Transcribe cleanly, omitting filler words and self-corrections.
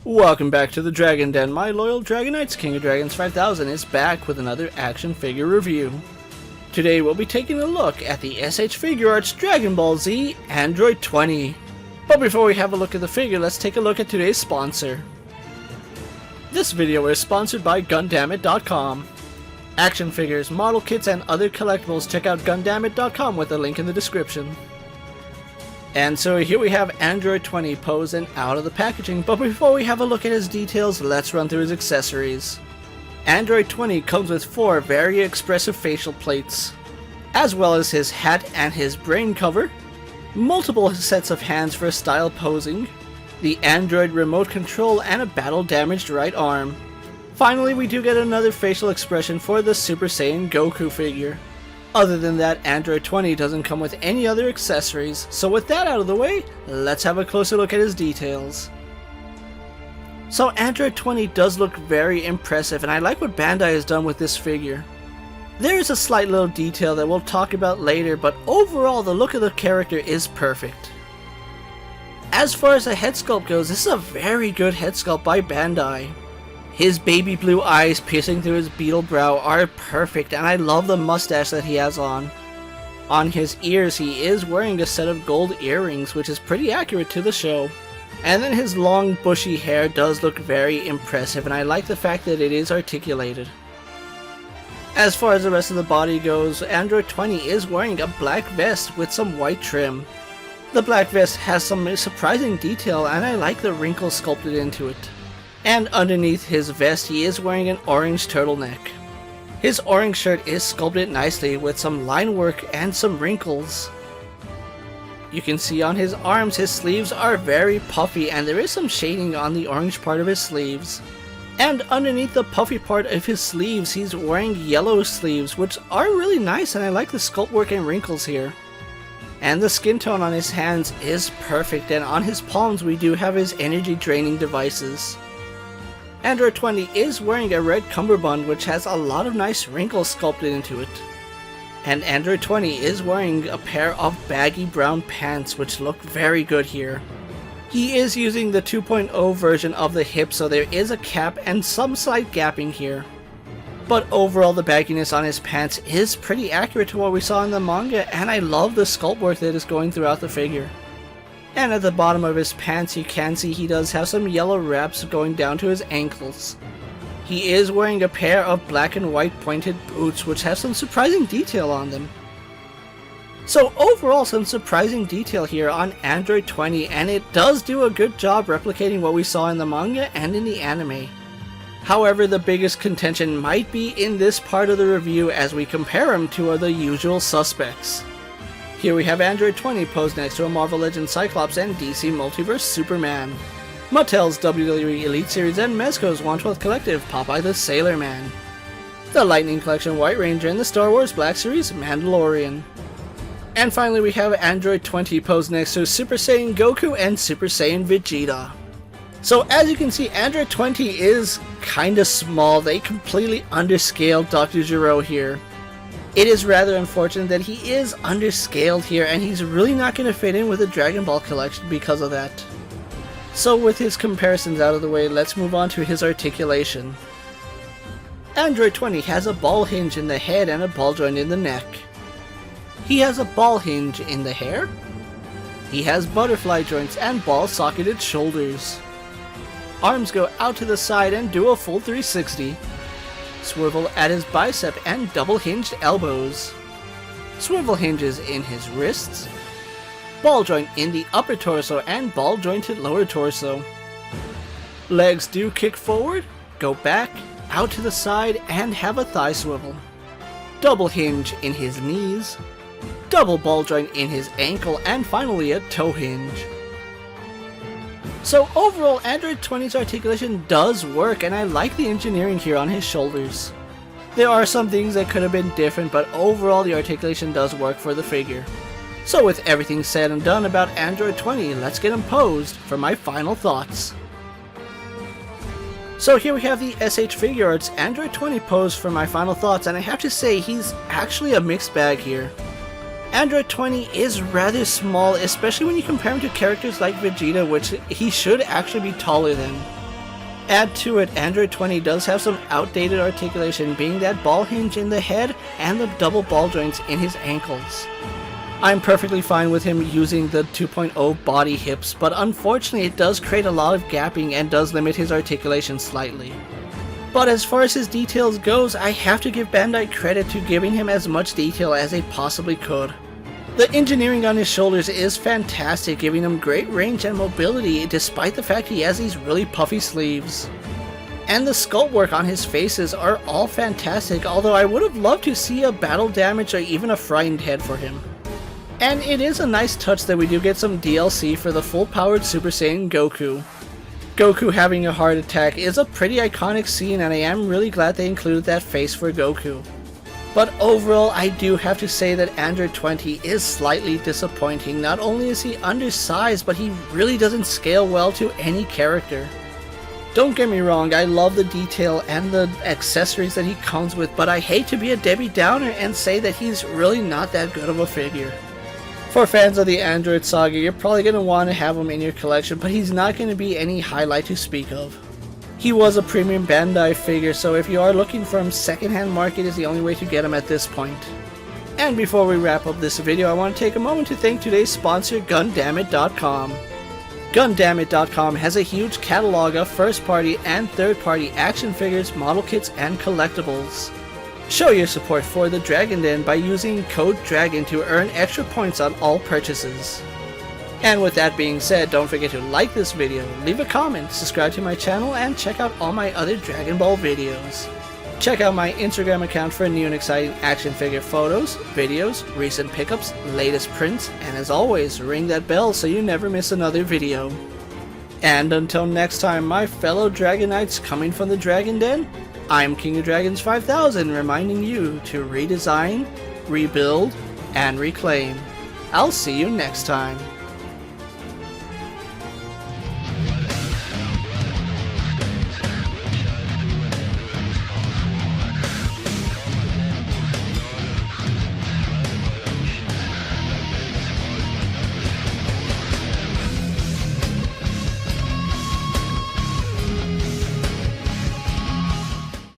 Welcome back to the Dragon Den. My loyal Dragonites, King of Dragons 5000 is back with another action figure review. Today we'll be taking a look at the SH Figuarts Dragon Ball Z Android 20. But before we have a look at the figure, let's take a look at today's sponsor. This video is sponsored by Gundamit.com. Action figures, model kits, and other collectibles, check out Gundamit.com with a link in the description. And so here we have Android 20 posed and out of the packaging, but before we have a look at his details, let's run through his accessories. Android 20 comes with 4 very expressive facial plates, as well as his hat and his brain cover, multiple sets of hands for style posing, the Android remote control, and a battle damaged right arm. Finally, we do get another facial expression for the Super Saiyan Goku figure. Other than that, Android 20 doesn't come with any other accessories, so with that out of the way, let's have a closer look at his details. So Android 20 does look very impressive, and I like what Bandai has done with this figure. There is a slight little detail that we'll talk about later, but overall the look of the character is perfect. As far as the head sculpt goes, this is a very good head sculpt by Bandai. His baby blue eyes piercing through his beetle brow are perfect, and I love the mustache that he has on. On his ears, he is wearing a set of gold earrings, which is pretty accurate to the show. And then his long bushy hair does look very impressive, and I like the fact that it is articulated. As far as the rest of the body goes, Android 20 is wearing a black vest with some white trim. The black vest has some surprising detail, and I like the wrinkles sculpted into it. And underneath his vest, he is wearing an orange turtleneck. His orange shirt is sculpted nicely with some line work and some wrinkles. You can see on his arms, his sleeves are very puffy, and there is some shading on the orange part of his sleeves. And underneath the puffy part of his sleeves, he's wearing yellow sleeves, which are really nice, and I like the sculpt work and wrinkles here. And the skin tone on his hands is perfect, and on his palms we do have his energy draining devices. Android 20 is wearing a red cummerbund, which has a lot of nice wrinkles sculpted into it. And Android 20 is wearing a pair of baggy brown pants, which look very good here. He is using the 2.0 version of the hip, so there is a cap and some slight gapping here. But overall, the bagginess on his pants is pretty accurate to what we saw in the manga, and I love the sculpt work that is going throughout the figure. And at the bottom of his pants, you can see he does have some yellow wraps going down to his ankles. He is wearing a pair of black and white pointed boots, which have some surprising detail on them. So overall, some surprising detail here on Android 20, and it does do a good job replicating what we saw in the manga and in the anime. However, the biggest contention might be in this part of the review as we compare him to the usual suspects. Here we have Android 20 posed next to a Marvel Legends Cyclops and DC Multiverse Superman, Mattel's WWE Elite Series and Mezco's 112th Collective Popeye the Sailor Man, the Lightning Collection White Ranger and the Star Wars Black Series Mandalorian. And finally we have Android 20 posed next to Super Saiyan Goku and Super Saiyan Vegeta. So as you can see, Android 20 is kinda small. They completely underscaled Dr. Gero here. It is rather unfortunate that he is underscaled here, and he's really not going to fit in with the Dragon Ball collection because of that. So with his comparisons out of the way, let's move on to his articulation. Android 20 has a ball hinge in the head and a ball joint in the neck. He has a ball hinge in the hair. He has butterfly joints and ball-socketed shoulders. Arms go out to the side and do a full 360. Swivel at his bicep and double hinged elbows. Swivel hinges in his wrists. Ball joint in the upper torso and ball jointed lower torso. Legs do kick forward, go back, out to the side, and have a thigh swivel. Double hinge in his knees. Double ball joint in his ankle, and finally a toe hinge. So overall, Android 20's articulation does work, and I like the engineering here on his shoulders. There are some things that could have been different, but overall the articulation does work for the figure. So with everything said and done about Android 20, let's get him posed for my final thoughts. So here we have the SH Figuarts Android 20 pose for my final thoughts, and I have to say he's actually a mixed bag here. Android 20 is rather small, especially when you compare him to characters like Vegeta, which he should actually be taller than. Add to it, Android 20 does have some outdated articulation, being that ball hinge in the head and the double ball joints in his ankles. I'm perfectly fine with him using the 2.0 body hips, but unfortunately it does create a lot of gapping and does limit his articulation slightly. But as far as his details goes, I have to give Bandai credit to giving him as much detail as they possibly could. The engineering on his shoulders is fantastic, giving him great range and mobility despite the fact he has these really puffy sleeves. And the sculpt work on his faces are all fantastic, although I would have loved to see a battle damage or even a frightened head for him. And it is a nice touch that we do get some DLC for the full-powered Super Saiyan Goku. Goku having a heart attack is a pretty iconic scene, and I am really glad they included that face for Goku. But overall, I do have to say that Android 20 is slightly disappointing. Not only is he undersized, but he really doesn't scale well to any character. Don't get me wrong, I love the detail and the accessories that he comes with, but I hate to be a Debbie Downer and say that he's really not that good of a figure. For fans of the Android saga, you're probably going to want to have him in your collection, but he's not going to be any highlight to speak of. He was a premium Bandai figure, so if you are looking for him, secondhand market is the only way to get him at this point. And before we wrap up this video, I want to take a moment to thank today's sponsor, Gundamit.com. Gundamit.com has a huge catalog of first-party and third-party action figures, model kits, and collectibles. Show your support for the Dragon Den by using code DRAGON to earn extra points on all purchases. And with that being said, don't forget to like this video, leave a comment, subscribe to my channel, and check out all my other Dragon Ball videos. Check out my Instagram account for new and exciting action figure photos, videos, recent pickups, latest prints, and as always, ring that bell so you never miss another video. And until next time, my fellow Dragonites coming from the Dragon Den, I'm King of Dragons 5000, reminding you to redesign, rebuild, and reclaim. I'll see you next time.